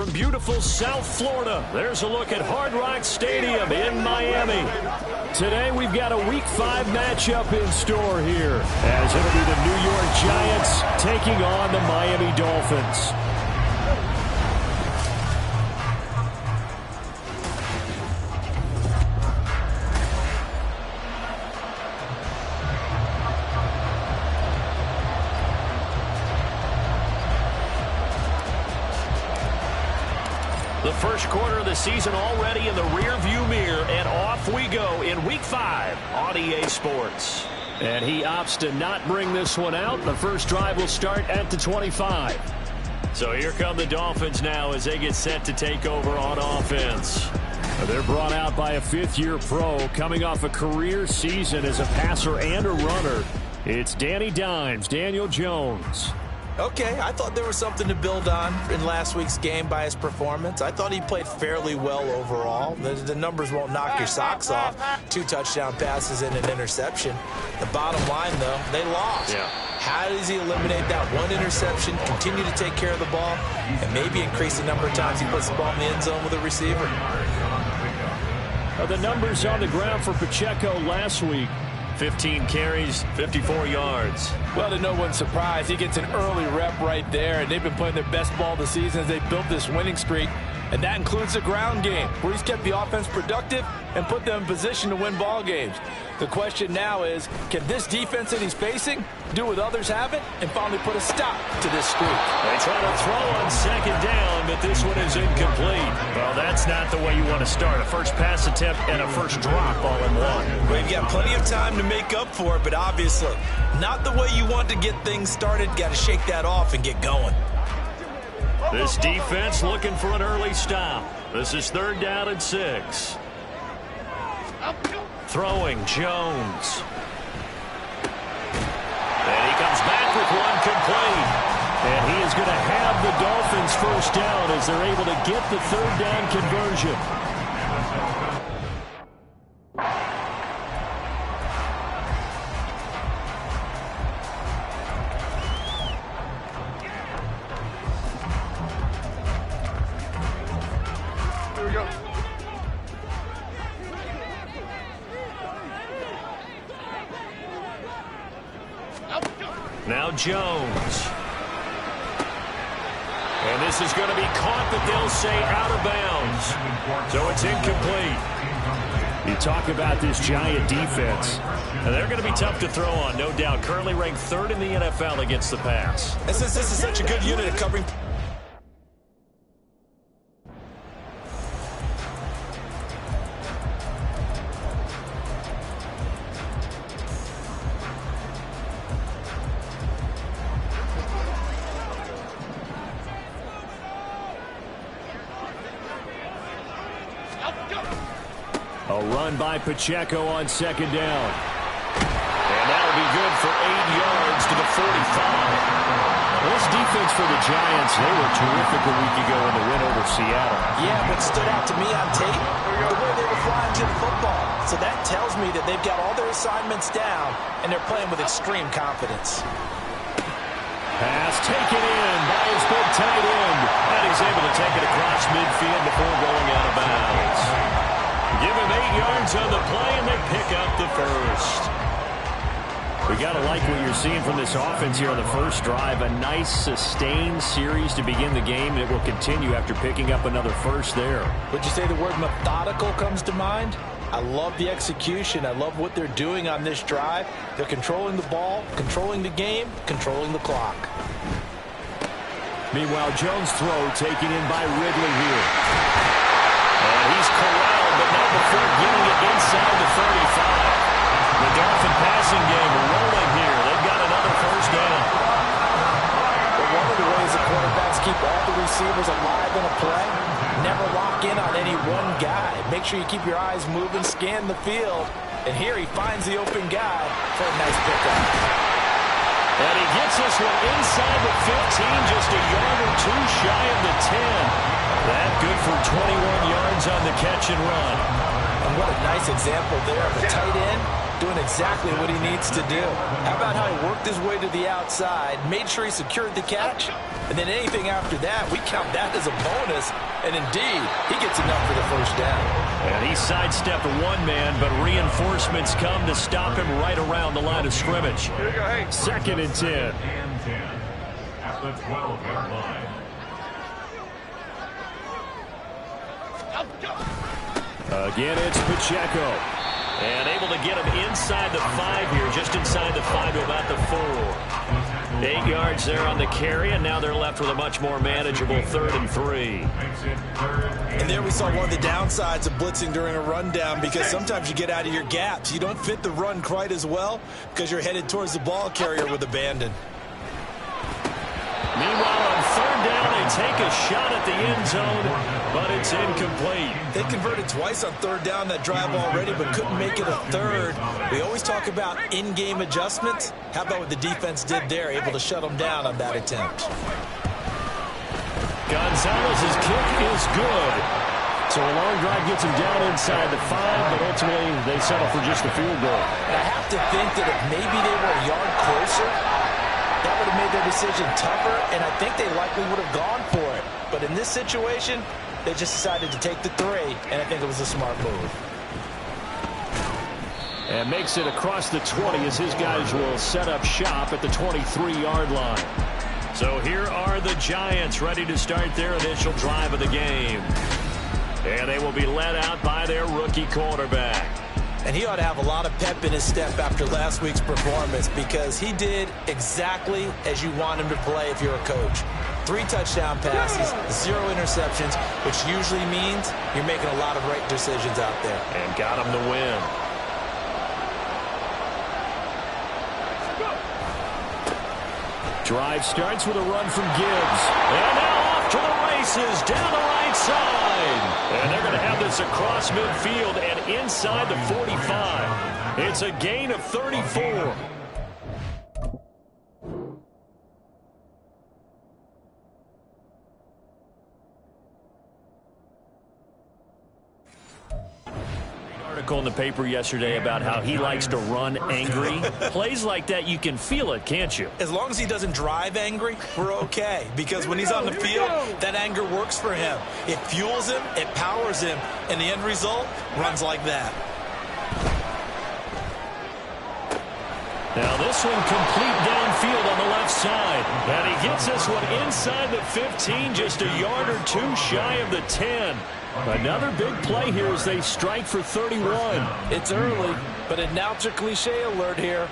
from beautiful South Florida, there's a look at Hard Rock Stadium in Miami. Today we've got a Week 5 matchup in store here, as it'll be the New York Giants taking on the Miami Dolphins. The first quarter of the season already in the rearview mirror, and off we go in Week 5 on EA Sports. And he opts to not bring this one out. The first drive will start at the 25. So here come the Dolphins now as they get set to take over on offense. They're brought out by a fifth-year pro coming off a career season as a passer and a runner. It's Danny Dimes, Daniel Jones. Okay, I thought there was something to build on in last week's game by his performance. I thought he played fairly well overall. The numbers won't knock your socks off. 2 touchdown passes and an interception. The bottom line, though, they lost. Yeah. How does he eliminate that one interception, continue to take care of the ball, and maybe increase the number of times he puts the ball in the end zone with a receiver? The numbers on the ground for Pacheco last week. 15 carries, 54 yards. Well, to no one's surprise, he gets an early rep right there, and they've been playing their best ball this season as they built this winning streak. And that includes the ground game, where he's kept the offense productive and put them in position to win ball games. The question now is, can this defense that he's facing do what others haven't and finally put a stop to this streak? They try to throw on second down, but this one is incomplete. Well, that's not the way you want to start. A first pass attempt and a first drop all in one. Well, you've got plenty of time to make up for it, but obviously not the way you want to get things started. Got to shake that off and get going. This defense looking for an early stop. This is 3rd down and 6. Throwing Jones. And he comes back with one complete. And he is going to have the Dolphins first down as they're able to get the 3rd down conversion. Now Jones. And this is going to be caught, but they'll say out of bounds. So it's incomplete. You talk about this Giant defense. And they're going to be tough to throw on, no doubt. Currently ranked 3rd in the NFL against the pass. And since this is such a good unit of covering... A run by Pacheco on second down. And that'll be good for 8 yards to the 45. This defense for the Giants, they were terrific a week ago in the win over Seattle. Yeah, but stood out to me on tape the way they were flying to the football. So that tells me that they've got all their assignments down, and they're playing with extreme confidence. Pass taken in by his big tight end. And he's able to take it across midfield before going out of bounds. Give him 8 yards on the play, and they pick up the first. We got to like what you're seeing from this offense here on the first drive. A nice, sustained series to begin the game, and it will continue after picking up another first there. Would you say the word methodical comes to mind? I love the execution. I love what they're doing on this drive. They're controlling the ball, controlling the game, controlling the clock. Meanwhile, Jones' throw taken in by Ridley here. And he's corralled, but not before getting it inside the 35. The Dolphin passing game rolling here. They've got another first down. But one of the ways the quarterbacks keep all the receivers alive in a play, never lock in on any one guy. Make sure you keep your eyes moving, scan the field. And here he finds the open guy for a nice pickup. And he gets this one inside the 15, just a yard or two shy of the 10. That good for 21 yards on the catch and run. And what a nice example there of a tight end doing exactly what he needs to do. How about how he worked his way to the outside, made sure he secured the catch, and then anything after that, we count that as a bonus, and indeed, he gets enough for the first down. And he sidestepped one man, but reinforcements come to stop him right around the line of scrimmage. 2nd and 10. At the 12-yard line. Again, it's Pacheco. And able to get him inside the 5 here, just inside the 5 to about the 4. 8 yards there on the carry, and now they're left with a much more manageable 3rd and 3. And there we saw one of the downsides of blitzing during a rundown, because sometimes you get out of your gaps. You don't fit the run quite as well because you're headed towards the ball carrier with abandon. Meanwhile, on 3rd down, they take a shot at the end zone, but it's incomplete. They converted twice on 3rd down that drive already, but couldn't make it a 3rd. We always talk about in-game adjustments. How about what the defense did there, able to shut them down on that attempt? Gonzalez's kick is good. So a long drive gets him down inside the 5, but ultimately they settle for just a field goal. And I have to think that if maybe they were a yard closer, that would have made their decision tougher, and I think they likely would have gone for it. But in this situation, they just decided to take the 3, and I think it was a smart move. And makes it across the 20 as his guys will set up shop at the 23-yard line. So here are the Giants ready to start their initial drive of the game. And they will be led out by their rookie quarterback. And he ought to have a lot of pep in his step after last week's performance, because he did exactly as you want him to play if you're a coach. 3 touchdown passes, 0 interceptions, which usually means you're making a lot of right decisions out there. And got him the win. Drive starts with a run from Gibbs. And now off to the races down the right side. And they're going to have this across midfield and inside the 45. It's a gain of 34. Article in the paper yesterday about how he likes to run angry. Plays like that, you can feel it, can't you? As long as he doesn't drive angry, we're okay. Because when he's on the field, that anger works for him. It fuels him, it powers him, and the end result runs like that. Now this one complete downfield on the left side. And he gets this one inside the 15, just a yard or 2 shy of the 10. Another big play here as they strike for 31. It's early, but announcer cliche alert here.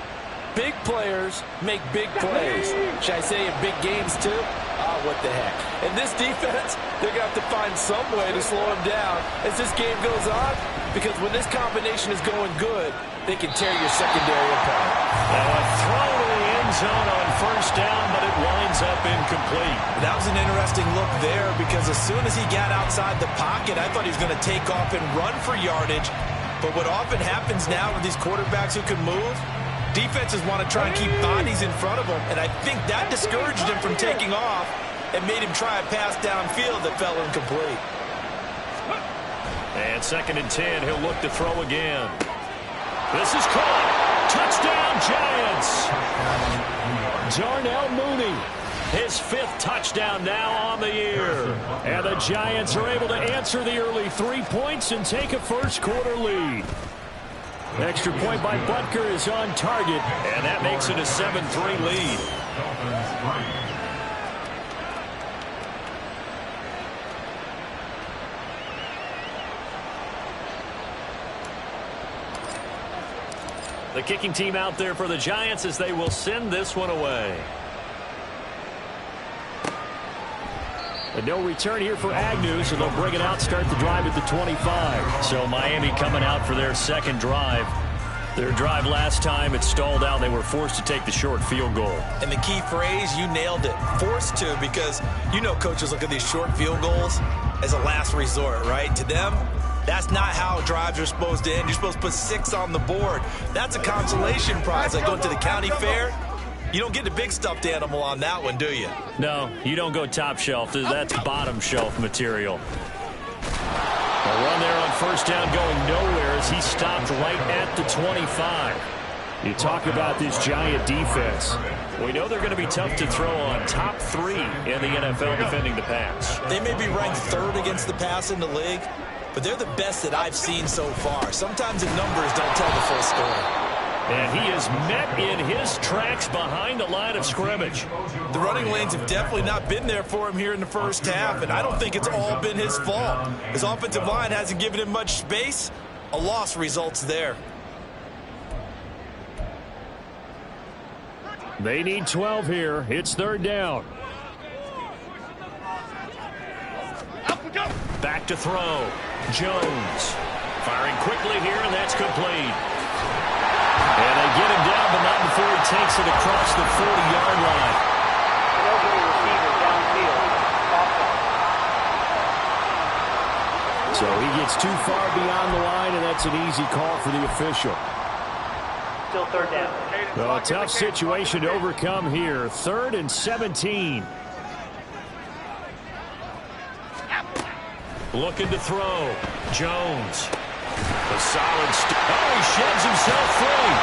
Big players make big plays. Should I say in big games too? Oh, what the heck. In this defense, they're going to have to find some way to slow him down as this game goes on, because when this combination is going good, they can tear your secondary apart. Now a throw to the end zone on 1st down, but it winds up incomplete. That was an interesting look there, because as soon as he got outside the pocket, I thought he was going to take off and run for yardage. But what often happens now with these quarterbacks who can move, defenses want to try and keep bodies in front of them, and I think that discouraged him from taking off and made him try a pass downfield that fell incomplete. And 2nd and 10, he'll look to throw again. This is caught. Touchdown, Giants. Darnell Mooney, his 5th touchdown now on the year. And the Giants are able to answer the early 3 points and take a first-quarter lead. Extra point by Butker is on target, and that makes it a 7-3 lead. The kicking team out there for the Giants as they will send this one away. And no return here for Agnew, so they'll bring it out, start the drive at the 25. So Miami coming out for their 2nd drive. Their drive last time, it stalled out. They were forced to take the short field goal. And the key phrase, you nailed it, forced to, because you know coaches look at these short field goals as a last resort, right? To them, that's not how drives are supposed to end. You're supposed to put 6 on the board. That's a consolation prize. Like going to the county fair, you don't get the big stuffed animal on that one, do you? No, you don't go top shelf. That's bottom shelf material. A run there on first down going nowhere as he stopped right at the 25. You talk about this Giant defense. We know they're going to be tough to throw on. Top 3 in the NFL defending the pass. They may be ranked 3rd against the pass in the league, but they're the best that I've seen so far. Sometimes the numbers don't tell the full story. And he is met in his tracks behind the line of scrimmage. The running lanes have definitely not been there for him here in the first half, and I don't think it's all been his fault. His offensive line hasn't given him much space. A loss results there. They need 12 here. It's 3rd down. Back to throw. Jones firing quickly here, and that's complete. And they get him down, but not before he takes it across the 40-yard line. So he gets too far beyond the line, and that's an easy call for the official. Still 3rd down. Well, a tough situation to overcome here. 3rd and 17. Looking to throw. Jones. A solid he sheds himself free.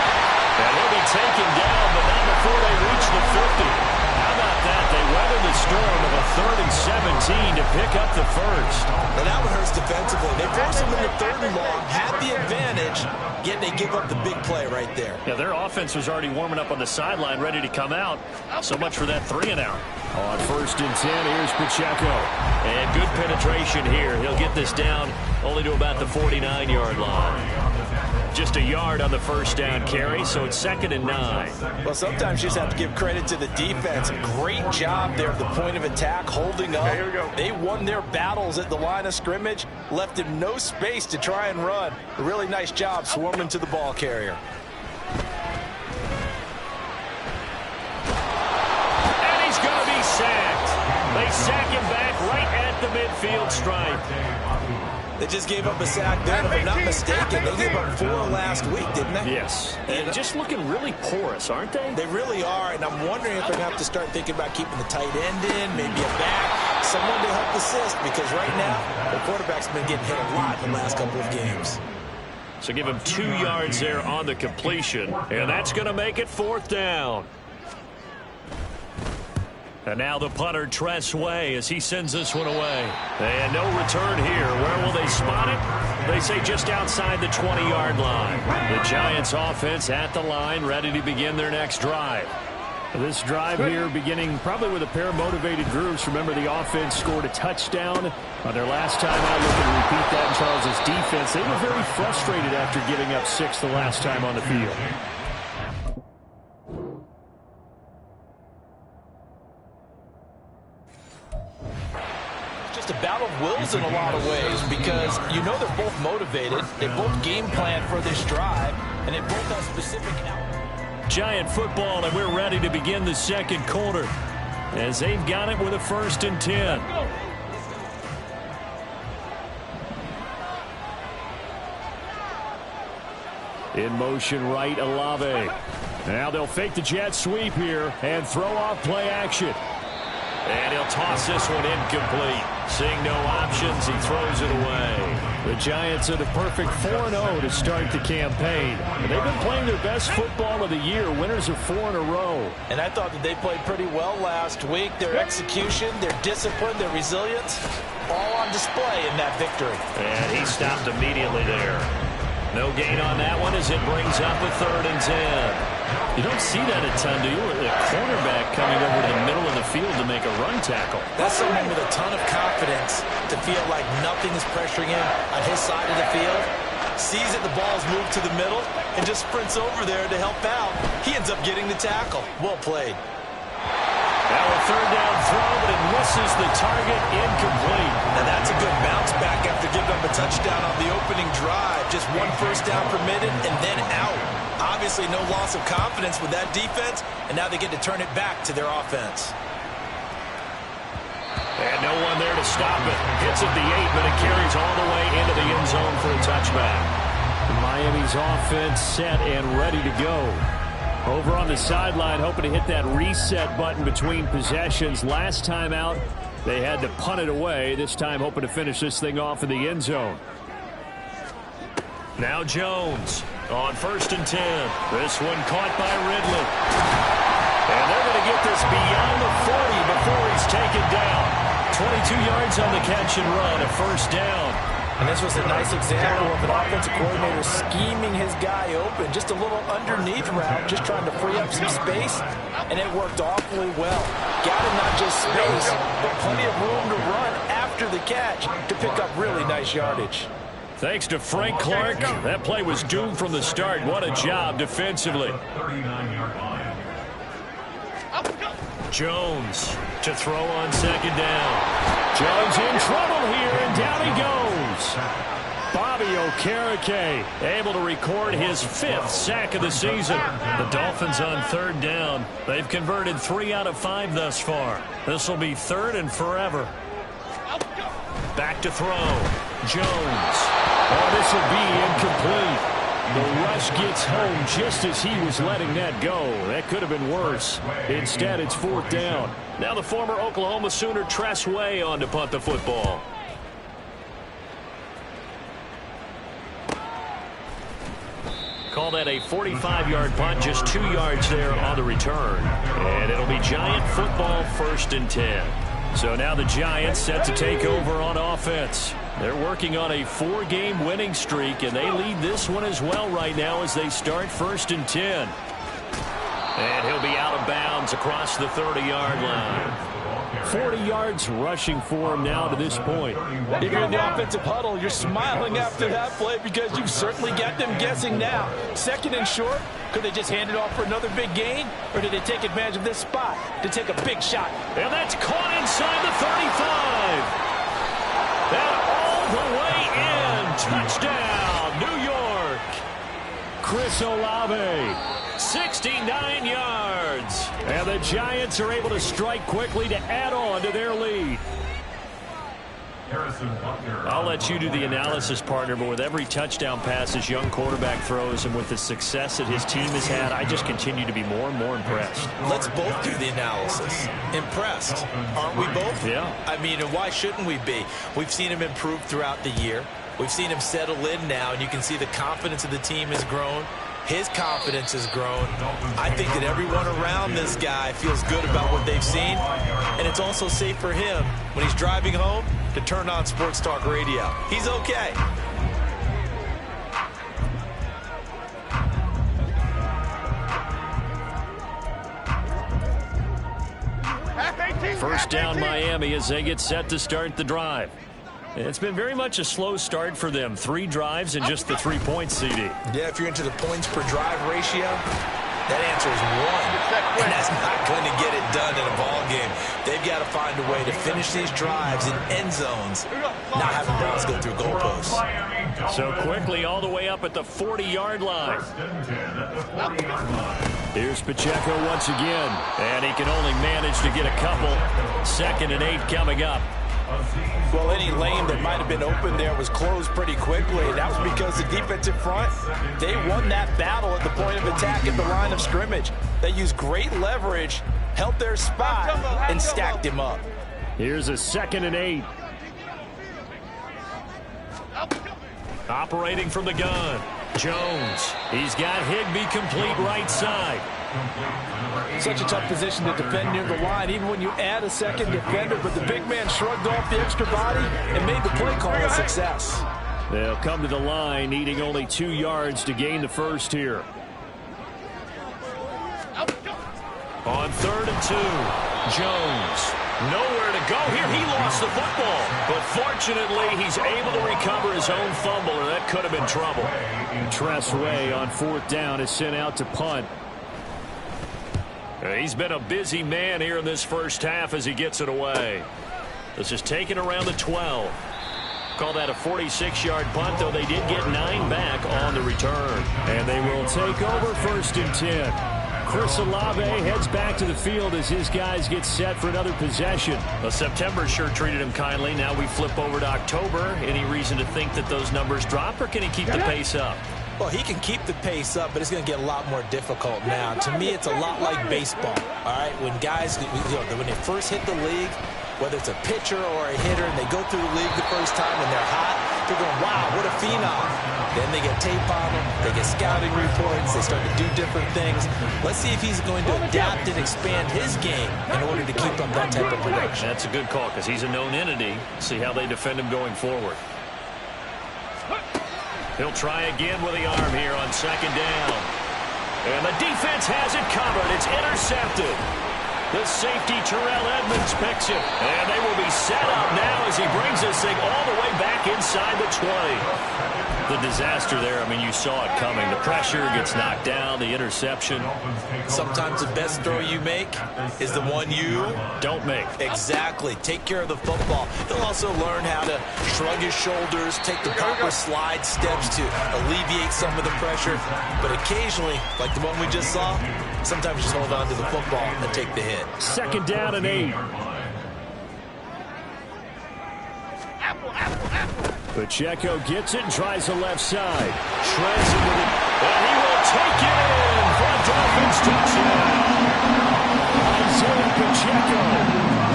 And he'll be taken down, but not before they reach the 50. How about that? They weather the storm of a 3rd and 17 to pick up the first. And that one hurts defensively. They force him into 3rd and long, had the advantage, yet they give up the big play right there. Yeah, their offense was already warming up on the sideline, ready to come out. So much for that 3 and out. On 1st and 10, here's Pacheco. And good penetration here. He'll get this down only to about the 49-yard line. Just a yard on the first down carry, so it's 2nd and 9. Well, sometimes you just have to give credit to the defense. Great job there at the point of attack, holding up. They won their battles at the line of scrimmage, left him no space to try and run. A really nice job swarming to the ball carrier. And he's going to be sacked. They sack him back right at the midfield stripe. They just gave up a sack there, and if I'm not mistaken, they gave up 4 last week, didn't they? Yes. And just looking really porous, aren't they? They really are, and I'm wondering if they're going to have to start thinking about keeping the tight end in, maybe a back, someone to help assist, because right now, the quarterback's been getting hit a lot in the last couple of games. So give him 2 yards there on the completion, and that's going to make it 4th down. And now the punter, Tress Way, as he sends this one away. And no return here. Where will they spot it? They say just outside the 20-yard line. The Giants offense at the line, ready to begin their next drive. This drive here beginning probably with a pair of motivated groups. Remember, the offense scored a touchdown on their last time out. Looking to repeat that in Charles' defense. They were very frustrated after giving up 6 the last time on the field. A battle of wills in a lot of ways, because you know they're both motivated, they both game plan for this drive, and they both have specific Giant football, and we're ready to begin the 2nd quarter as they've got it with a 1st and 10. In motion right, Olave. Now they'll fake the jet sweep here and throw off play action. And he'll toss this one incomplete. Seeing no options, he throws it away. The Giants are the perfect 4-0 to start the campaign. And they've been playing their best football of the year. Winners of 4 in a row. And I thought that they played pretty well last week. Their execution, their discipline, their resilience, all on display in that victory. And he stopped immediately there. No gain on that one as it brings up a 3rd and 10. You don't see that a ton, do you? A cornerback coming over to the middle of the field to make a run tackle. That's someone with a ton of confidence to feel like nothing is pressuring him on his side of the field. Sees that the ball's moved to the middle and just sprints over there to help out. He ends up getting the tackle. Well played. Now a 3rd down throw, but it misses the target, incomplete. Now that's a good bounce back after giving up a touchdown on the opening drive. Just 1 first down permitted and then out. Obviously no loss of confidence with that defense, and now they get to turn it back to their offense. And no one there to stop it. Hits at the 8, but it carries all the way into the end zone for a touchback. Miami's offense set and ready to go. Over on the sideline, hoping to hit that reset button between possessions. Last time out, they had to punt it away. This time, hoping to finish this thing off in the end zone. Now Jones on 1st and 10. This one caught by Ridley. And they're going to get this beyond the 40 before he's taken down. 22 yards on the catch and run, a first down. And this was a nice example of an offensive coordinator scheming his guy open. Just a little underneath route, just trying to free up some space, and it worked awfully well. Got him not just space, but plenty of room to run after the catch to pick up really nice yardage. Thanks to Frank Clark, that play was doomed from the start. What a job defensively. 39-yard line. Jones to throw on 2nd down. Jones in trouble here, and down he goes. Bobby Okereke able to record his 5th sack of the season. The Dolphins on 3rd down. They've converted 3 out of 5 thus far. This will be 3rd and forever. Back to throw. Jones. Oh, this will be incomplete. The rush gets home just as he was letting that go. That could have been worse. Instead, it's 4th down. Now the former Oklahoma Sooner Tress Way on to punt the football. Call that a 45-yard punt, just 2 yards there on the return. And it'll be Giant football, 1st and 10. So now the Giants set to take over on offense. They're working on a 4-game winning streak, and they lead this one as well right now as they start 1st and 10. And he'll be out of bounds across the 30-yard line. 40 yards rushing for him now to this point. If you're in the offensive huddle, you're smiling after that play because you've certainly got them guessing now. 2nd and short, could they just hand it off for another big gain? Or did they take advantage of this spot to take a big shot? And that's caught inside the 35. And all the way in. Touchdown, New York. Chris Olave. 69 yards. And the Giants are able to strike quickly to add on to their lead. I'll let you do the analysis, partner, but with every touchdown pass this young quarterback throws and with the success that his team has had, I just continue to be more and more impressed. Let's both do the analysis. Impressed, aren't we both? Yeah. I mean, and why shouldn't we be? We've seen him improve throughout the year. We've seen him settle in now, and you can see the confidence of the team has grown. His confidence has grown. I think that everyone around this guy feels good about what they've seen, and it's also safe for him when he's driving home to turn on Sports Talk Radio. He's okay. First down Miami as they get set to start the drive. It's been very much a slow start for them. 3 drives and just the 3 points, CD. Yeah, if you're into the points per drive ratio, that answer is 1. And that's not going to get it done in a ball game. They've got to find a way to finish these drives in end zones, not having balls go through goalposts. So quickly all the way up at the 40-yard line. Here's Pacheco once again, and he can only manage to get a couple. 2nd and 8 coming up. Well, any lane that might have been open there was closed pretty quickly. That was because the defensive front, they won that battle at the point of attack at the line of scrimmage. They used great leverage, held their spot, and stacked him up. Here's a 2nd and 8. Operating from the gun. Jones. He's got Higbee complete right side. Such a tough position to defend near the line, even when you add a second defender. But the big man shrugged off the extra body and made the play call a success. They'll come to the line, needing only 2 yards to gain the first here. On 3rd and 2, Jones. Nowhere to go here. He lost the football. But fortunately, he's able to recover his own fumble, or that could have been trouble. Tress Way on 4th down is sent out to punt. He's been a busy man here in this first half as he gets it away. This is taken around the 12. Call that a 46-yard punt, though they did get 9 back on the return. And they will take over 1st and 10. Chris Olave heads back to the field as his guys get set for another possession. Well, September sure treated him kindly. Now we flip over to October. Any reason to think that those numbers drop, or can he keep the pace up? Well, he can keep the pace up, but it's going to get a lot more difficult now. To me, it's a lot like baseball, all right? When guys, when they first hit the league, whether it's a pitcher or a hitter, and they go through the league the first time and they're hot, they're going, wow, what a phenom. Then they get tape on him. They get scouting reports. They start to do different things. Let's see if he's going to adapt and expand his game in order to keep up that type of production. That's a good call because he's a known entity. See how they defend him going forward. He'll try again with the arm here on second down. And the defense has it covered. It's intercepted. The safety, Terrell Edmonds, picks him. And they will be set up now as he brings this thing all the way back inside the 20. The disaster there, I mean, you saw it coming. The pressure gets knocked down, the interception. Sometimes the best throw you make is the one you don't make. Exactly. Take care of the football. He'll also learn how to shrug his shoulders, take the proper slide steps to alleviate some of the pressure. But occasionally, like the one we just saw, sometimes just hold on to the football and take the hit. Second down and 8. Pacheco gets it and tries the left side. Shreds it with it. And he will take it in for a Dolphins touchdown. Isaiah Pacheco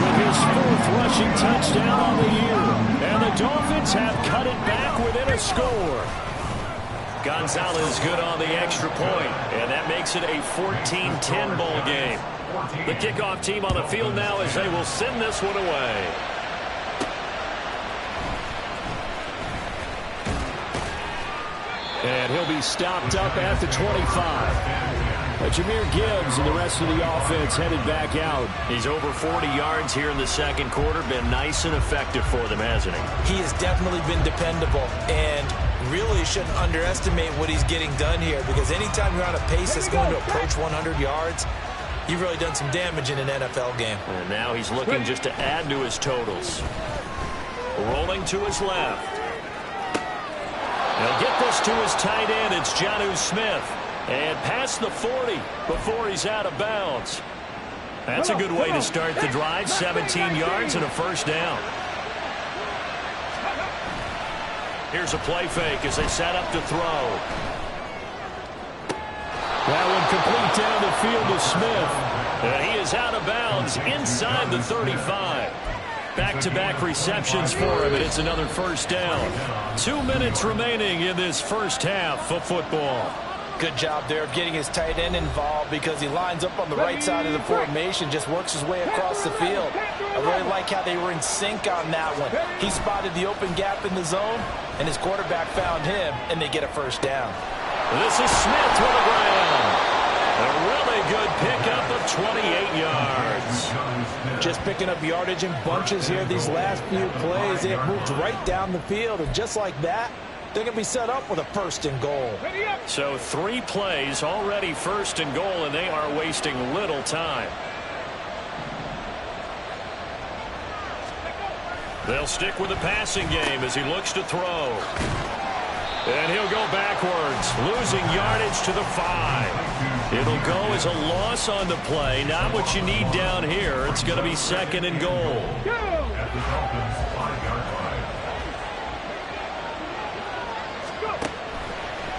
with his 4th rushing touchdown on the year. And the Dolphins have cut it back within a score. Gonzalez good on the extra point. And that makes it a 14-10 ball game. The kickoff team on the field now as they will send this one away. And he'll be stopped up at the 25. Jahmyr Gibbs and the rest of the offense headed back out. He's over 40 yards here in the second quarter. Been nice and effective for them, hasn't he? He has definitely been dependable and really shouldn't underestimate what he's getting done here, because anytime you're on a pace that's going to approach 100 yards, you've really done some damage in an NFL game. And now he's looking just to add to his totals. Rolling to his left. He'll get this to his tight end. It's Jonnu Smith. And past the 40 before he's out of bounds. That's a good way to start the drive. 17 yards and a first down. Here's a play fake as they set up to throw. That one complete down the field to Smith. And he is out of bounds inside the 35. Back-to-back receptions for him, and it's another first down. 2 minutes remaining in this first half of football. Good job there of getting his tight end involved, because he lines up on the right side of the formation, just works his way across the field. I really like how they were in sync on that one. He spotted the open gap in the zone, and his quarterback found him, and they get a first down. This is Smith with the ground. A really good pickup of 28 yards. Just picking up yardage in bunches here these last few plays. They have moved right down the field, and just like that, they're going to be set up with a first and goal. So 3 plays already first and goal, and they are wasting little time. They'll stick with the passing game as he looks to throw. And he'll go backwards, losing yardage to the 5. It'll go as a loss on the play. Not what you need down here. It's going to be second and goal.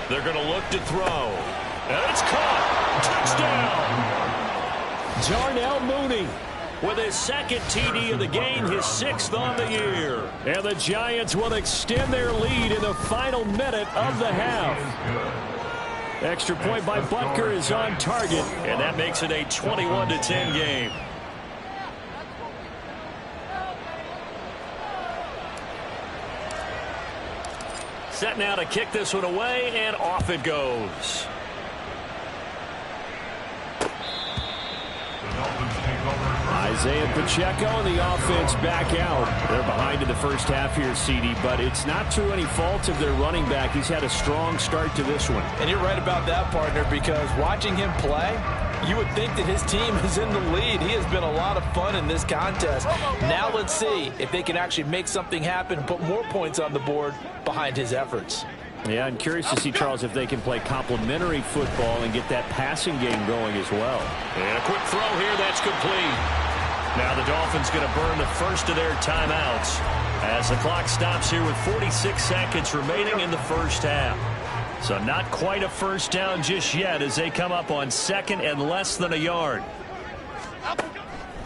They're going to look to throw. And it's caught. Touchdown. Darnell Mooney with his second TD of the game, his 6th on the year. And the Giants will extend their lead in the final minute of the half. Extra point by Butker is on target, and that makes it a 21-10 game. Set now to kick this one away, and off it goes. Isaiah Pacheco and the offense back out. They're behind in the first half here, CD, but it's not through any fault of their running back. He's had a strong start to this one. And you're right about that, partner, because watching him play, you would think that his team is in the lead. He has been a lot of fun in this contest. Now let's see if they can actually make something happen and put more points on the board behind his efforts. Yeah, I'm curious to see, Charles, if they can play complementary football and get that passing game going as well. And a quick throw here, that's complete. Now the Dolphins going to burn the first of their timeouts as the clock stops here with 46 seconds remaining in the first half. So not quite a first down just yet as they come up on second and less than a yard.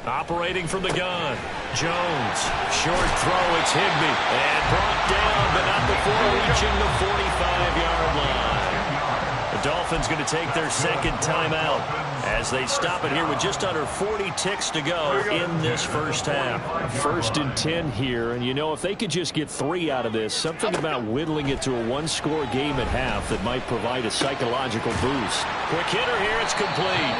Operating from the gun. Jones. Short throw. It's Higbee. And brought down, but not before reaching the 45-yard line. The Dolphins going to take their second timeout as they stop it here with just under 40 ticks to go in this first half. 1st and 10 here, and you know, if they could just get 3 out of this, something about whittling it to a one-score game at half that might provide a psychological boost. Quick hitter here. It's complete.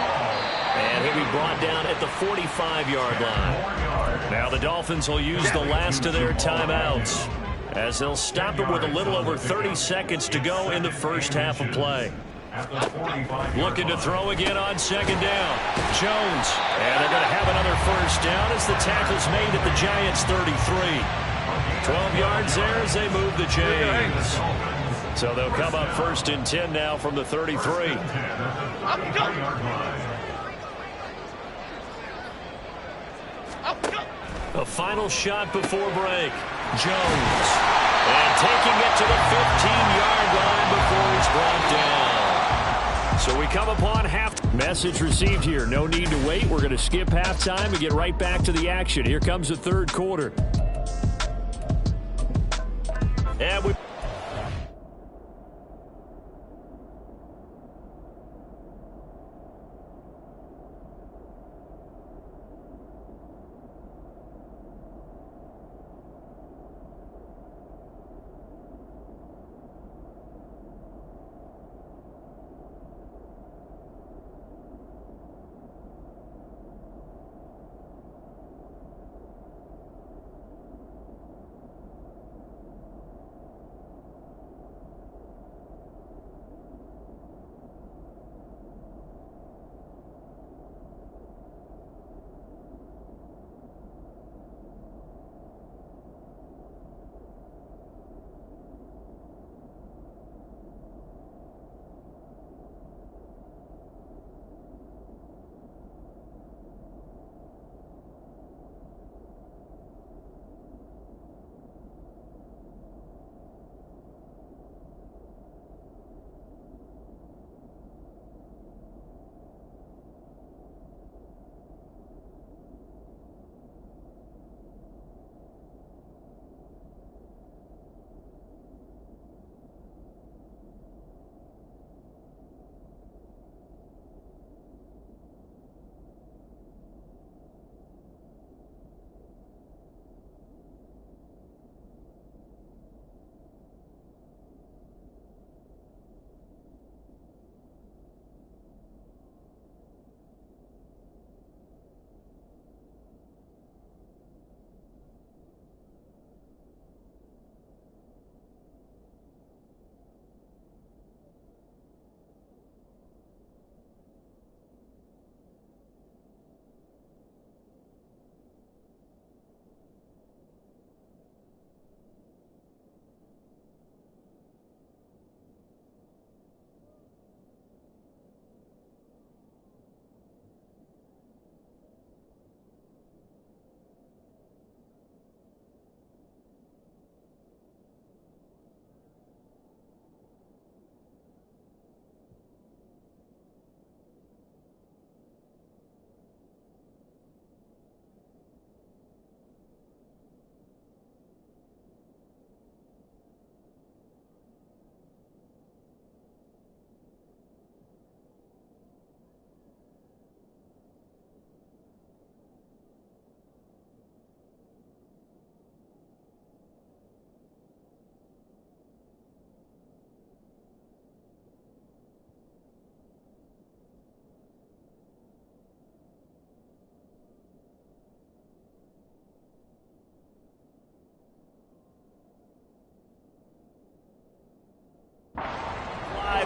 And he'll be brought down at the 45-yard line. Now the Dolphins will use the last of their timeouts as they'll stop it with a little over 30 seconds to go in the first half of play. Looking to throw again on second down. Jones. And they're going to have another first down as the tackle's made at the Giants' 33. 12 yards there as they move the chains. So they'll come up 1st and 10 now from the 33. A final shot before break. Jones. And taking it to the 15-yard line before he's brought down. So we come upon half. Message received here. No need to wait. We're going to skip halftime and get right back to the action. Here comes the third quarter. And we...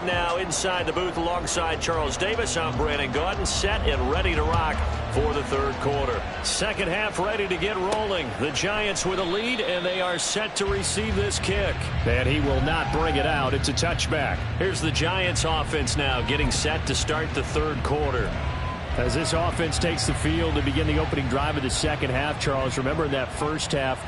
Now inside the booth alongside Charles Davis. I'm Brandon Gaudin, set and ready to rock for the third quarter. Second half ready to get rolling. The Giants with a lead, and they are set to receive this kick. And he will not bring it out. It's a touchback. Here's the Giants offense now getting set to start the third quarter. As this offense takes the field to begin the opening drive of the second half, Charles, remember in that first half,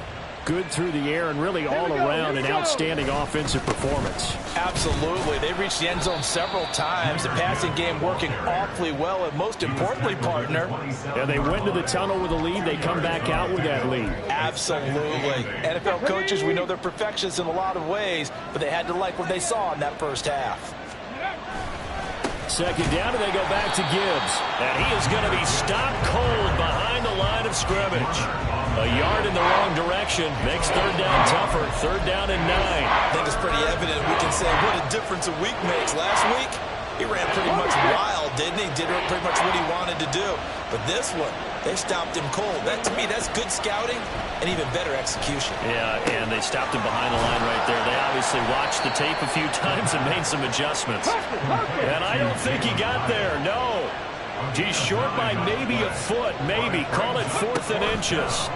good through the air and really all around an outstanding offensive performance. Absolutely. They reached the end zone several times. The passing game working awfully well, and most importantly, partner. Yeah, they went to the tunnel with a lead. They come back out with that lead. Absolutely. NFL coaches, we know they're perfectionists in a lot of ways, but they had to like what they saw in that first half. Second down, and they go back to Gibbs. And he is going to be stopped cold behind the line of scrimmage. A yard in the wrong direction makes third down tougher. Third down and 9. I think it's pretty evident. We can say what a difference a week makes. Last week, he ran pretty much wild, didn't he? Did pretty much what he wanted to do. But this one, they stopped him cold. That, to me, that's good scouting and even better execution. Yeah, and they stopped him behind the line right there. They obviously watched the tape a few times and made some adjustments. And I don't think he got there, no. He's short by maybe a foot, maybe. Call it 4th and inches.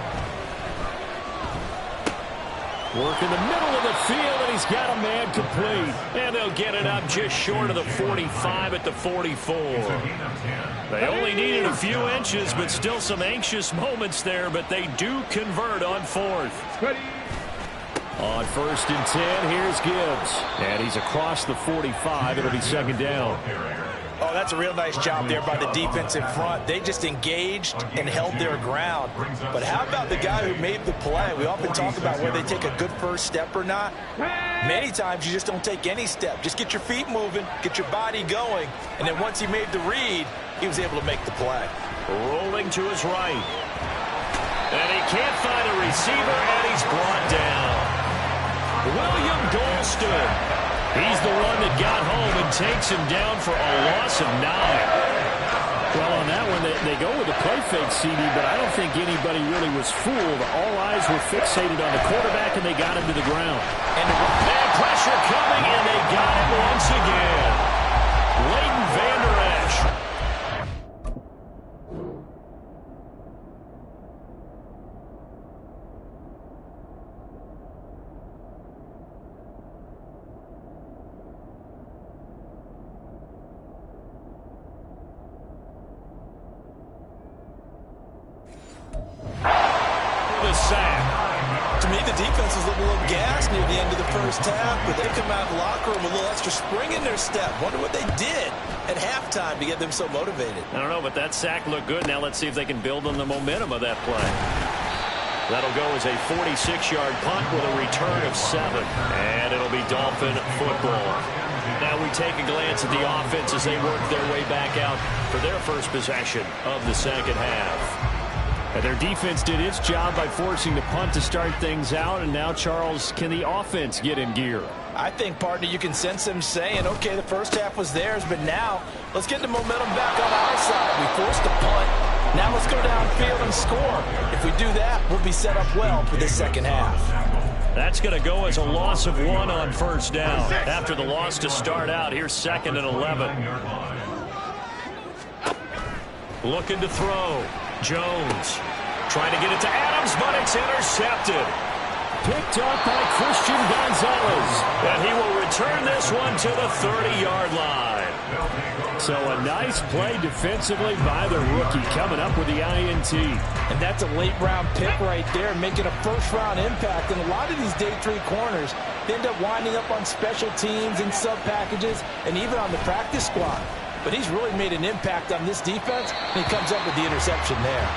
Work in the middle of the field, and he's got a man complete. And they'll get it up just short of the 45 at the 44. They only needed a few inches, but still some anxious moments there, but they do convert on 4th. On 1st and 10, here's Gibbs. And he's across the 45. It'll be second down. Oh, that's a real nice job there by the defense in front. They just engaged and held their ground. But how about the guy who made the play? We often talk about whether they take a good first step or not. Many times you just don't take any step. Just get your feet moving, get your body going, and then once he made the read, he was able to make the play. Rolling to his right. And he can't find a receiver, and he's brought down. William Golston. He's the one that got home and takes him down for a loss of 9. Well, on that one, they go with a play fake, CD, but I don't think anybody really was fooled. All eyes were fixated on the quarterback, and they got him to the ground. And bad pressure coming, and they got him once again. Leighton Vander Esch. To me, the defense was looking a little gassed near the end of the first half, but they come out of the locker room with a little extra spring in their step. Wonder what they did at halftime to get them so motivated. I don't know, but that sack looked good. Now let's see if they can build on the momentum of that play. That'll go as a 46-yard punt with a return of 7. And it'll be Dolphin football. Now we take a glance at the offense as they work their way back out for their first possession of the second half. And their defense did its job by forcing the punt to start things out. And now, Charles, can the offense get in gear? I think, partner, you can sense them saying, okay, the first half was theirs, but now let's get the momentum back on our side. We forced a punt. Now let's go downfield and score. If we do that, we'll be set up well for the second half. That's going to go as a loss of 1 on first down. After the loss to start out, here's 2nd and 11. Looking to throw. Jones trying to get it to Adams, but it's intercepted. Picked up by Christian Gonzalez. And he will return this one to the 30-yard line. So a nice play defensively by the rookie coming up with the INT. And that's a late-round pick right there, making a first-round impact. And a lot of these day 3 corners, they end up winding up on special teams and sub-packages and even on the practice squad. But he's really made an impact on this defense, and he comes up with the interception there.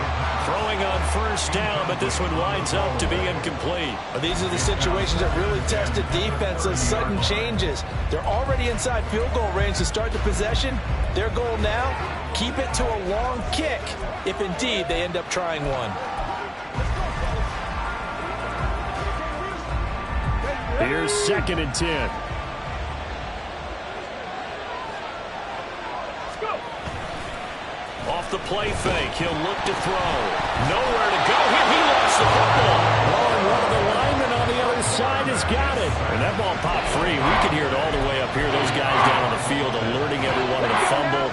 Throwing on first down, but this one winds up to be incomplete. Well, these are the situations that really test the defense, those sudden changes. They're already inside field goal range to start the possession. Their goal now, keep it to a long kick, if indeed they end up trying one. Here's 2nd and 10. Off the play fake, he'll look to throw. Nowhere to go here. He lost the football. Oh, and one of the linemen on the other side has got it. And that ball popped free. We can hear it all the way up here. Those guys down on the field alerting everyone to the fumble.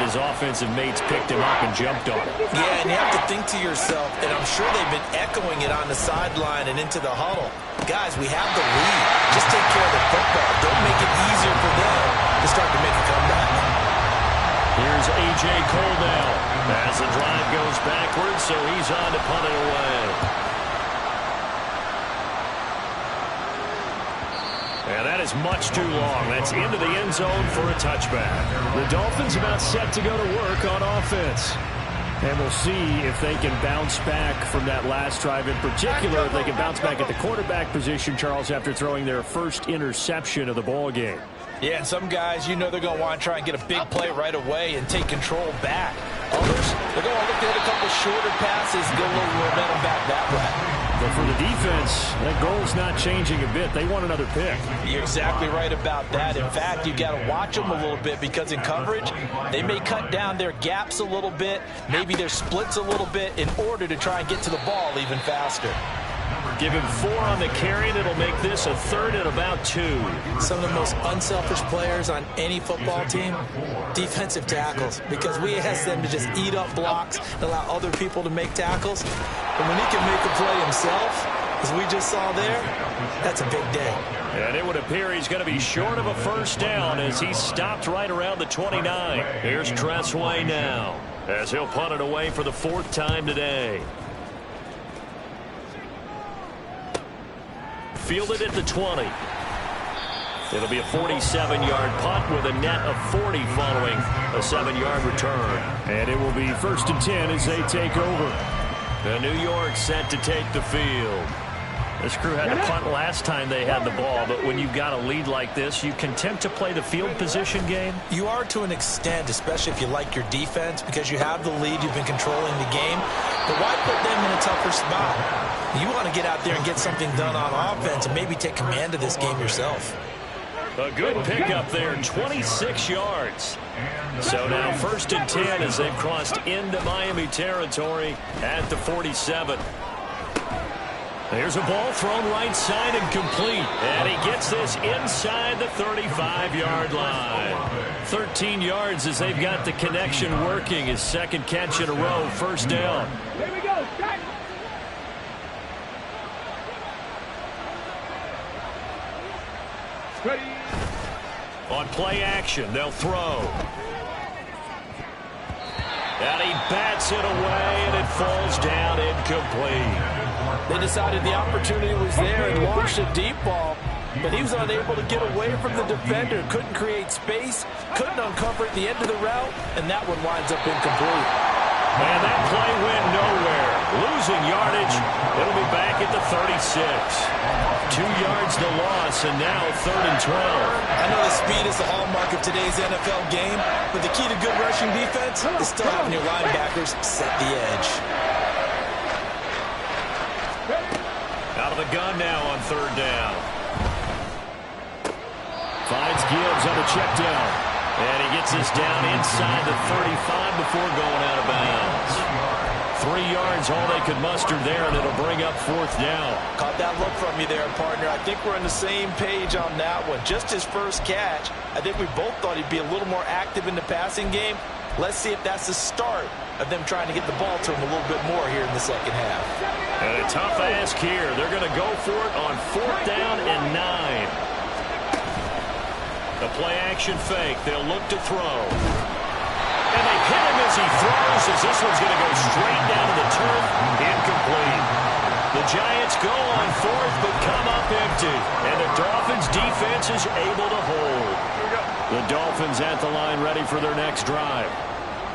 His offensive mates picked him up and jumped on him. Yeah, and you have to think to yourself, and I'm sure they've been echoing it on the sideline and into the huddle. Guys, we have the lead. Just take care of the football. Don't make it easier for them to start to make a comeback. Here's A.J. Cole now as the drive goes backwards, so he's on to punt it away. And that is much too long. That's into the end zone for a touchback. The Dolphins about set to go to work on offense. And we'll see if they can bounce back from that last drive, in particular, if they can bounce back at the quarterback position, Charles, after throwing their first interception of the ball game. Yeah, and some guys, you know they're going to want to try and get a big play right away and take control back. Others, they're going to look to hit a couple shorter passes, get a little momentum back that way. But for the defense, that goal's not changing a bit. They want another pick. You're exactly right about that. In fact, you've got to watch them a little bit because in coverage, they may cut down their gaps a little bit, maybe their splits a little bit in order to try and get to the ball even faster. Give him 4 on the carry, and it'll make this a 3rd and about 2. Some of the most unselfish players on any football team, defensive tackles, because we ask them to just eat up blocks and allow other people to make tackles. And when he can make a play himself, as we just saw there, that's a big day. And it would appear he's going to be short of a first down as he stopped right around the 29. Here's Tressway now as he'll punt it away for the 4th time today. Fielded at the 20. It'll be a 47-yard punt with a net of 40 following a 7-yard return. And it will be 1st and 10 as they take over. And New York set to take the field. This crew had to punt last time they had the ball, but when you've got a lead like this, you content to play the field position game? You are to an extent, especially if you like your defense, because you have the lead, you've been controlling the game. But why put them in a tougher spot? You want to get out there and get something done on offense and maybe take command of this game yourself. A good pickup there, 26 yards. So now 1st and 10 as they've crossed into Miami territory at the 47. There's a ball thrown right side and complete. And he gets this inside the 35-yard line. 13 yards as they've got the connection working. His 2nd catch in a row, 1st down. Here we go. Start. Ready. On play action, they'll throw. And he bats it away, and it falls down incomplete. They decided the opportunity was there and launched a deep ball, but he was unable to get away from the defender, couldn't create space, couldn't uncover at the end of the route, and that one winds up incomplete. And that play went nowhere. Losing yardage. It'll be back at the 36. 2 yards to loss, and now 3rd and 12. I know the speed is the hallmark of today's NFL game, but the key to good rushing defense is still having your linebackers set the edge. Out of the gun now on 3rd down. Finds Gibbs on the check down. And he gets this down inside the 35 before going out of bounds. 3 yards, all they could muster there, and it'll bring up 4th down. Caught that look from you there, partner. I think we're on the same page on that one. Just his first catch. I think we both thought he'd be a little more active in the passing game. Let's see if that's the start of them trying to get the ball to him a little bit more here in the 2nd half. And a tough ask here. They're going to go for it on 4th down and 9. The play-action fake. They'll look to throw. And they hit him as he throws, as this one's going to go straight down to the turf. Incomplete. The Giants go on 4th, but come up empty. And the Dolphins' defense is able to hold. The Dolphins at the line ready for their next drive.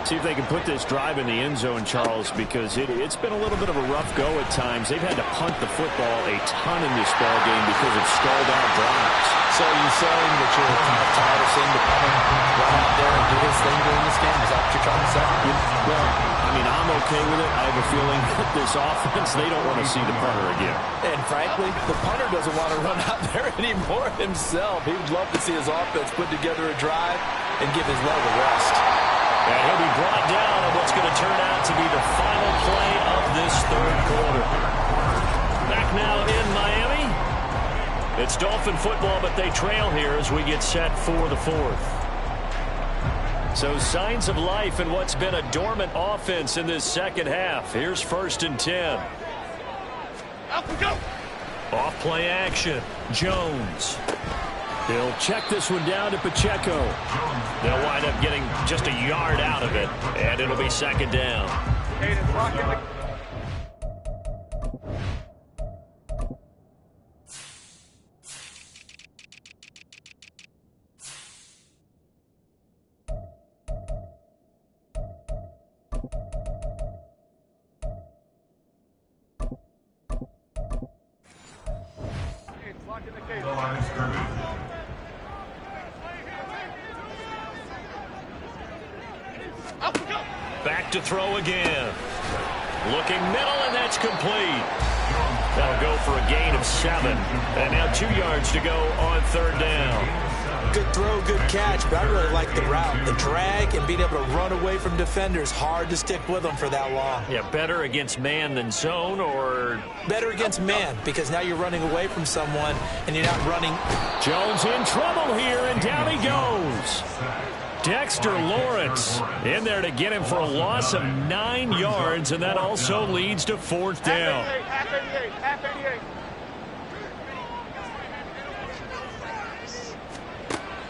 See if they can put this drive in the end zone, Charles, because it's been a little bit of a rough go at times. They've had to punt the football a ton in this ball game because of stalled out drives. So you're saying that you're kind of tired of seeing the punter run out there and do his thing during this game? Is that what you're trying to say? Well, I mean, I'm okay with it. I have a feeling that this offense, they don't want to see the punter again. And frankly, the punter doesn't want to run out there anymore himself. He would love to see his offense put together a drive and give his leg a rest. And he'll be brought down on what's going to turn out to be the final play of this 3rd quarter. Back now in Miami. It's Dolphin football, but they trail here as we get set for the 4th. So signs of life in what's been a dormant offense in this 2nd half. Here's 1st and 10. Up we go. Off play action. Jones. He'll check this one down to Pacheco. They'll wind up getting just a yard out of it, and it'll be second down. Back to throw again. Looking middle, and that's complete. That'll go for a gain of 7. And now 2 yards to go on third down. Good throw, good catch, but I really like the route. The drag and being able to run away from defenders, hard to stick with them for that long. Yeah, better against man than zone, or? Better against man, because now you're running away from someone and you're not running. Jones in trouble here, and down he goes. Dexter Lawrence in there to get him for a loss of 9 yards, and that also leads to fourth down.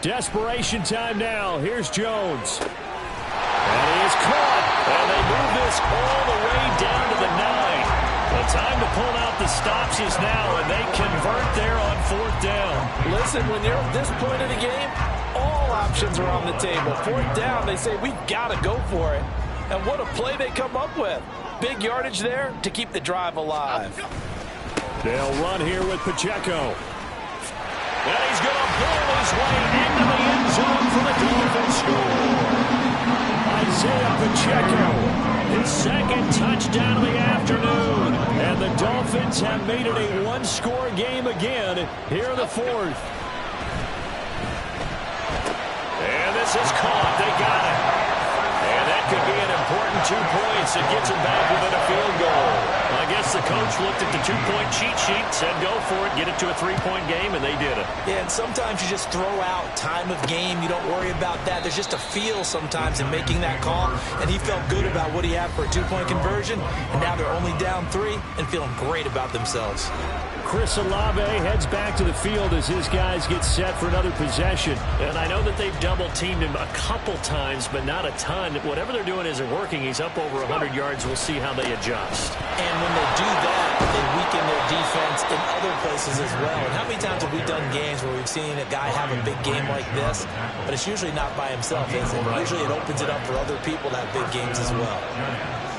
Desperation time now. Here's Jones. And he is caught, and they move this all the way down to the 9. The time to pull out the stops is now, and they convert there on fourth down. Listen, when you're at this point of the game, all options are on the table. Fourth down, they say, we've got to go for it. And what a play they come up with. Big yardage there to keep the drive alive. They'll run here with Pacheco. And he's going to pull his way into the end zone for the Dolphins score. Isaiah Pacheco, his second touchdown of the afternoon. And the Dolphins have made it a one-score game again here in the fourth. And this is caught. They got it. And that could be an important 2 points. It gets them back within a field goal. I guess the coach looked at the 2-point cheat sheet, said go for it, get it to a 3-point game, and they did it. Yeah, and sometimes you just throw out time of game. You don't worry about that. There's just a feel sometimes in making that call, and he felt good about what he had for a 2-point conversion, and now they're only down 3 and feeling great about themselves. Chris Olave heads back to the field as his guys get set for another possession. And I know that they've double-teamed him a couple times, but not a ton. Whatever they're doing isn't working. He's up over 100 yards. We'll see how they adjust. And when they do that, they weaken their defense in other places as well. And how many times have we done games where we've seen a guy have a big game like this, but it's usually not by himself, is it? Usually it opens it up for other people to have big games as well.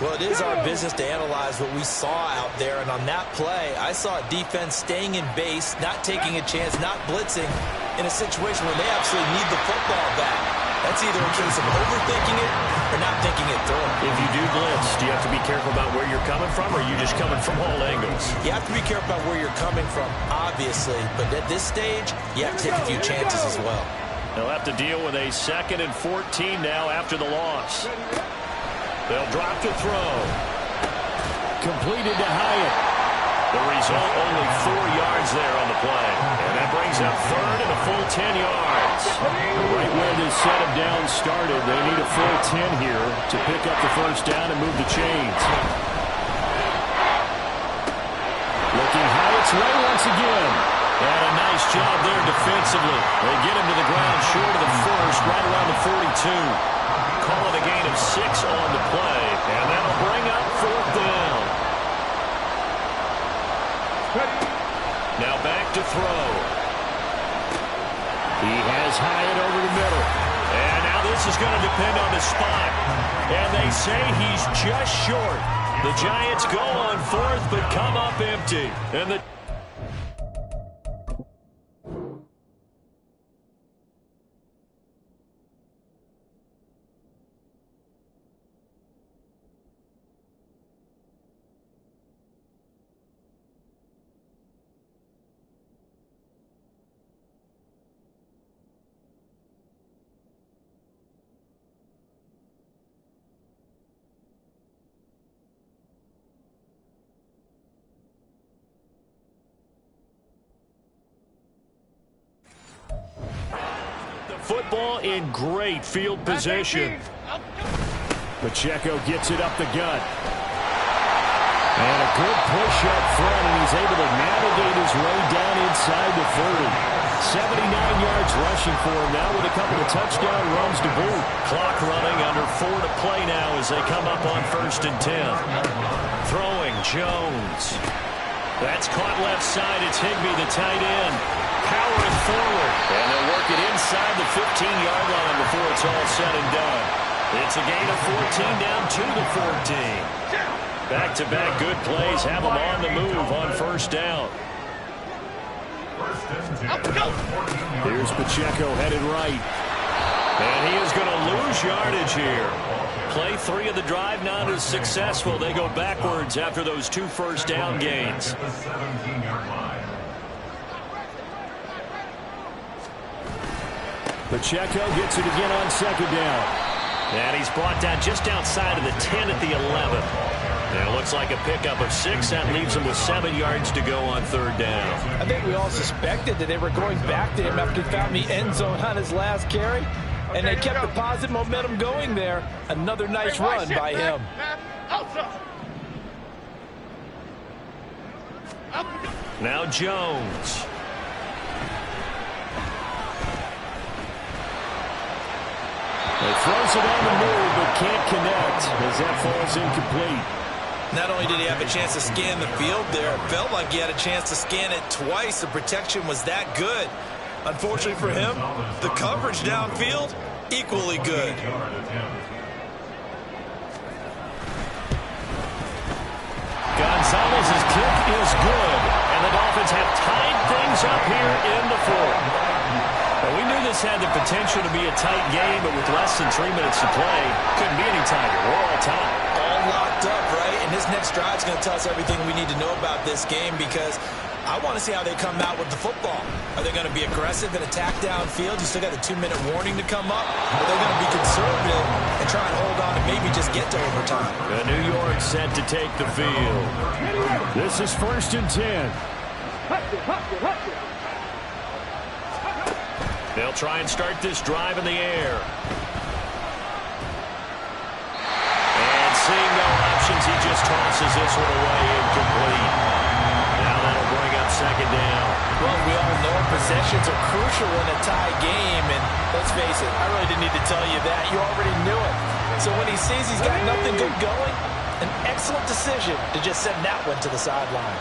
Well, it is our business to analyze what we saw out there, and on that play, I saw a defense staying in base, not taking a chance, not blitzing in a situation where they absolutely need the football back. That's either a case of overthinking it or not thinking it through. If you do blitz, do you have to be careful about where you're coming from, or are you just coming from all angles? You have to be careful about where you're coming from, obviously, but at this stage, you have to take a few chances as well. They'll have to deal with a 2nd and 14 now after the loss. They'll drop to throw. Completed to Hyatt. The result, only 4 yards there on the play. And that brings up 3rd and a full 10 yards. Right where this set of downs started, they need a full 10 here to pick up the first down and move the chains. Looking Hyatt's way once again. And a nice job there defensively. They get him to the ground short of the first, right around the 42. Call it a gain of 6 on the play, and that'll bring up 4th down. Now back to throw. He has Hyatt over the middle. And now this is going to depend on the spot. And they say he's just short. The Giants go on 4th, but come up empty. And the football in great field position. Pacheco gets it up the gut. And a good push up front, and he's able to navigate his way down inside the 30. 79 yards rushing for him now with a couple of touchdown runs to boot. Clock running, under 4 to play now as they come up on 1st and 10. Throwing, Jones. That's caught left side. It's Higbee, the tight end. Powering forward. And they'll work it inside the 15-yard line before it's all said and done. It's a gain of 14 down to the 14. Back-to-back good plays have them on the move on 1st down. Here's Pacheco headed right. And he is going to lose yardage here. Play 3 of the drive not as successful. They go backwards after those 2 first down gains. Pacheco gets it again on 2nd down. And he's brought down just outside of the 10 at the 11. And it looks like a pickup of 6. That leaves him with 7 yards to go on 3rd down. I think we all suspected that they were going back to him after he found the end zone on his last carry. And they kept the positive momentum going there. Another nice run by him. Now Jones. He throws it on the move, but can't connect as that falls incomplete. Not only did he have a chance to scan the field there, it felt like he had a chance to scan it twice. The protection was that good. Unfortunately for him, the coverage downfield, equally good. Gonzalez's kick is good, and the Dolphins have tied things up here in the 4th. Well, we knew this had the potential to be a tight game, but with less than 3 minutes to play, couldn't be any tighter. We're all tied. All locked up, right? And this next drive is going to tell us everything we need to know about this game, because I want to see how they come out with the football. Are they going to be aggressive and attack downfield? You still got a 2-minute warning to come up. Or they're going to be conservative and try and hold on and maybe just get to overtime. The New York set to take the field. This is 1st and 10. They'll try and start this drive in the air. And seeing no options, he just tosses this one away incomplete. Now that'll bring up 2nd down. Well, we all know possessions are crucial in a tie game, and let's face it, I really didn't need to tell you that. You already knew it. So when he sees he's got nothing good going, an excellent decision to just send that one to the sideline.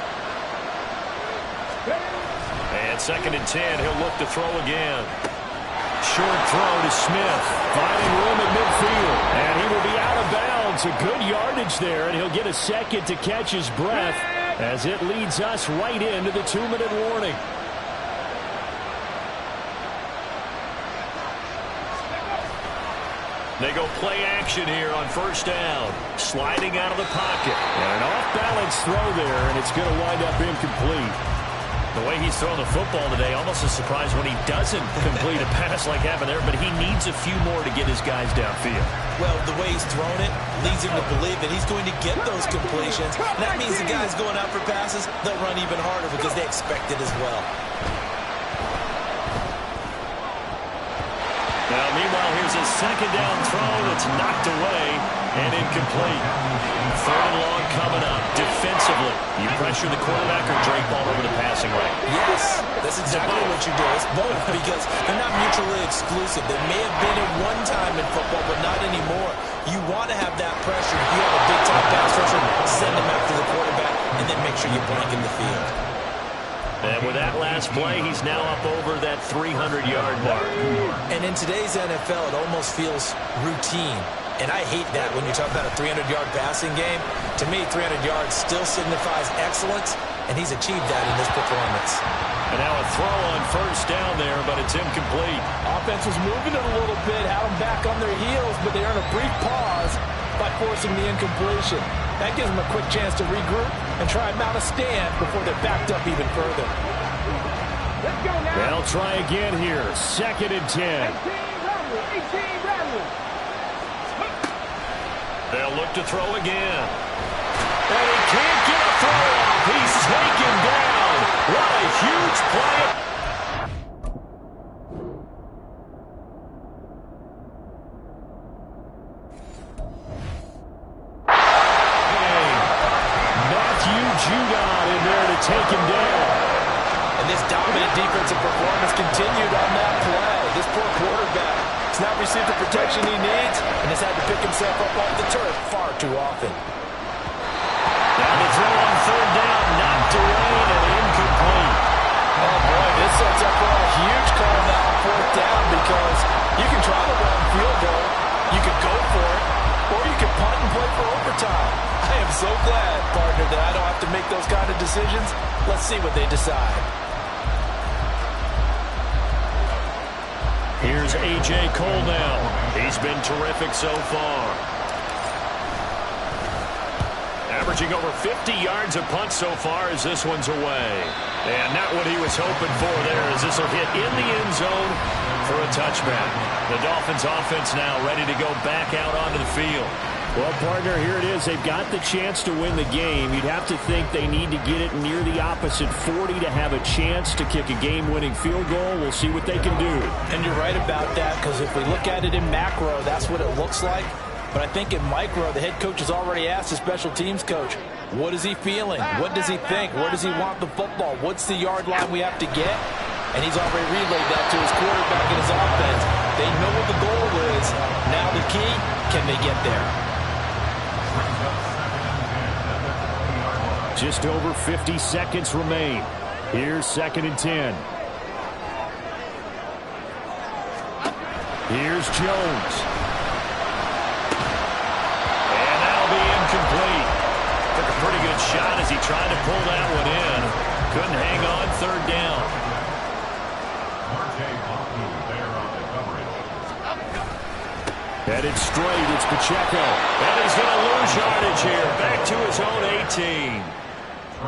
And 2nd and 10, he'll look to throw again. Short throw to Smith, finding room at midfield, and he will be out of bounds. A good yardage there, and he'll get a second to catch his breath as it leads us right into the 2-minute warning. They go play action here on 1st down. Sliding out of the pocket. And an off-balance throw there, and it's going to wind up incomplete. The way he's throwing the football today, almost a surprise when he doesn't complete a pass like happened there, but he needs a few more to get his guys downfield. Well, the way he's thrown it leads him to believe that he's going to get those completions. And that means the guys going out for passes, they'll run even harder because they expect it as well. Now, meanwhile, here's a 2nd down throw that's knocked away and incomplete. 3rd and long coming up. Defensively, you pressure the quarterback or drake ball over the passing lane? Yes, that's exactly what you do. It's both, because they're not mutually exclusive. They may have been at one time in football, but not anymore. You want to have that pressure. If you have a big-time pass rusher, send them after the quarterback, and then make sure you blanket the field. And with that last play, he's now up over that 300-yard mark. And in today's NFL, it almost feels routine. And I hate that when you talk about a 300-yard passing game. To me, 300 yards still signifies excellence, and he's achieved that in this performance. And now a throw on 1st down there, but it's incomplete. Offense was moving it a little bit, had them back on their heels, but they earned a brief pause by forcing the incompletion. That gives them a quick chance to regroup and try and mount a stand before they're backed up even further. Let's go now. They'll try again here. 2nd and 10. 18 Ramley. They'll look to throw again. And he can't get a throw off. He's taken down. What a huge play. defensive performance continued on that play. This poor quarterback has not received the protection he needs and has had to pick himself up off the turf far too often. Now the throw on third down, knocked away and incomplete. Oh boy, this sets up for a huge call now on fourth down because you can try the long field goal, you can go for it, or you can punt and play for overtime. I am so glad, partner, that I don't have to make those kind of decisions. Let's see what they decide. Here's A.J. Cole now. He's been terrific so far. Averaging over 50 yards a punt so far as this one's away. And not what he was hoping for there as this will hit in the end zone for a touchback. The Dolphins offense now ready to go back out onto the field. Well, partner, here it is. They've got the chance to win the game. You'd have to think they need to get it near the opposite 40 to have a chance to kick a game-winning field goal. We'll see what they can do. And you're right about that, because if we look at it in macro, that's what it looks like. But I think in micro, the head coach has already asked the special teams coach, what is he feeling? What does he think? Where does he want the football? What's the yard line we have to get? And he's already relayed that to his quarterback and his offense. They know what the goal is. Now the key, can they get there? Just over 50 seconds remain. Here's 2nd and 10. Here's Jones. And that'll be incomplete. Took a pretty good shot as he tried to pull that one in. Couldn't hang on third down. Headed straight, it's Pacheco. And he's going to lose yardage here. Back to his own 18.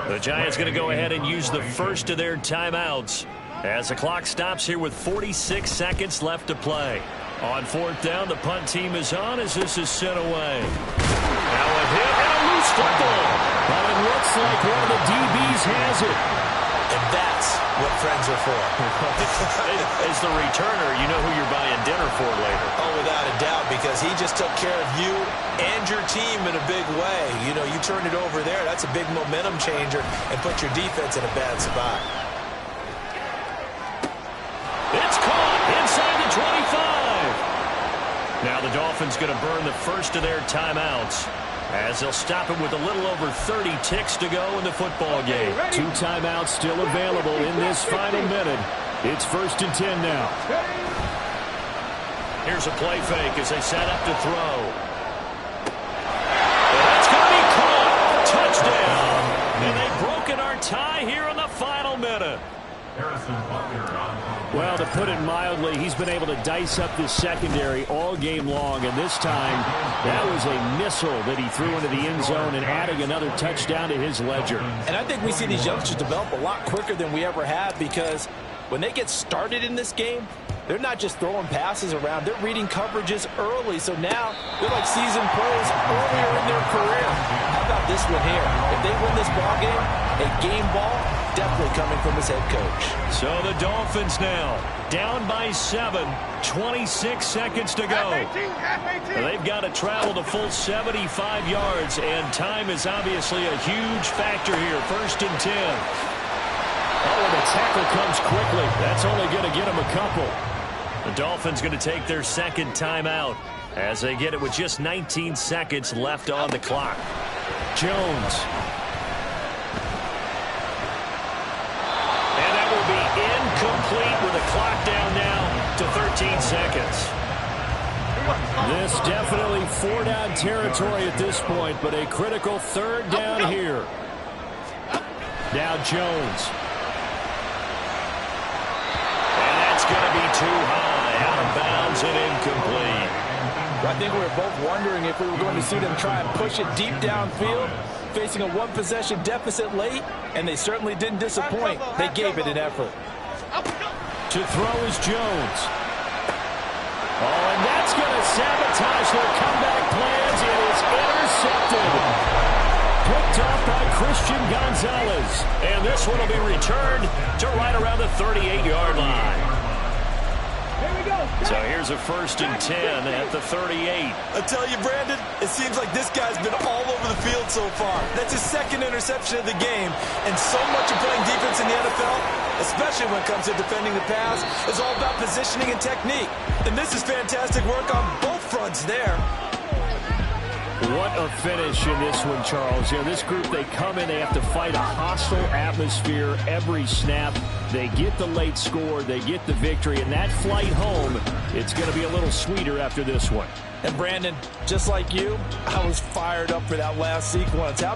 The Giants going to go ahead and use the first of their timeouts as the clock stops here with 46 seconds left to play. On fourth down, the punt team is on as this is sent away. Now a hit and a loose football. But it looks like one of the DBs has it. And that's what friends are for. As the returner, you know who you're buying dinner for later. Oh, without a doubt, because he just took care of you and your team in a big way. You know, you turn it over there, that's a big momentum changer and put your defense in a bad spot. It's caught inside the 25. Now the Dolphins going to burn the first of their timeouts as they'll stop it with a little over 30 ticks to go in the football game. 2 timeouts still available in this final minute. It's 1st and 10 now. Here's a play fake as they set up to throw. And that's going to be caught. Touchdown. And they've broken our tie here in the final minute. Well, to put it mildly, he's been able to dice up this secondary all game long, and this time that was a missile that he threw into the end zone and adding another touchdown to his ledger. And I think we see these youngsters develop a lot quicker than we ever have, because when they get started in this game, they're not just throwing passes around. They're reading coverages early. So now they're like seasoned pros earlier in their career. How about this one here? If they win this ball game, a game ball definitely coming from his head coach. So the Dolphins now down by 7, 26 seconds to go. They've got to travel the full 75 yards, and time is obviously a huge factor here. 1st and 10. Oh, and the tackle comes quickly. That's only going to get him a couple. The Dolphins going to take their second timeout as they get it with just 19 seconds left on the clock. Jones. And that will be incomplete with the clock down now to 13 seconds. This definitely 4-down territory at this point, but a critical 3rd down here. Now Jones. Going to be too high, out of bounds and incomplete. I think we were both wondering if we were going to see them try and push it deep downfield, facing a one-possession deficit late, and they certainly didn't disappoint. They gave it an effort. To throw is Jones. Oh, and that's going to sabotage their comeback plans. It is intercepted. Picked off by Christian Gonzalez. And this one will be returned to right around the 38-yard line. Here we go. So here's a 1st and 10 at the 38. I tell you, Brandon, it seems like this guy's been all over the field so far. That's his 2nd interception of the game. And so much of playing defense in the NFL, especially when it comes to defending the pass, is all about positioning and technique. And this is fantastic work on both fronts there. What a finish in this one, Charles. You know, this group, they come in, they have to fight a hostile atmosphere every snap. They get the late score, they get the victory, and that flight home, it's going to be a little sweeter after this one. And Brandon, just like you, I was fired up for that last sequence. How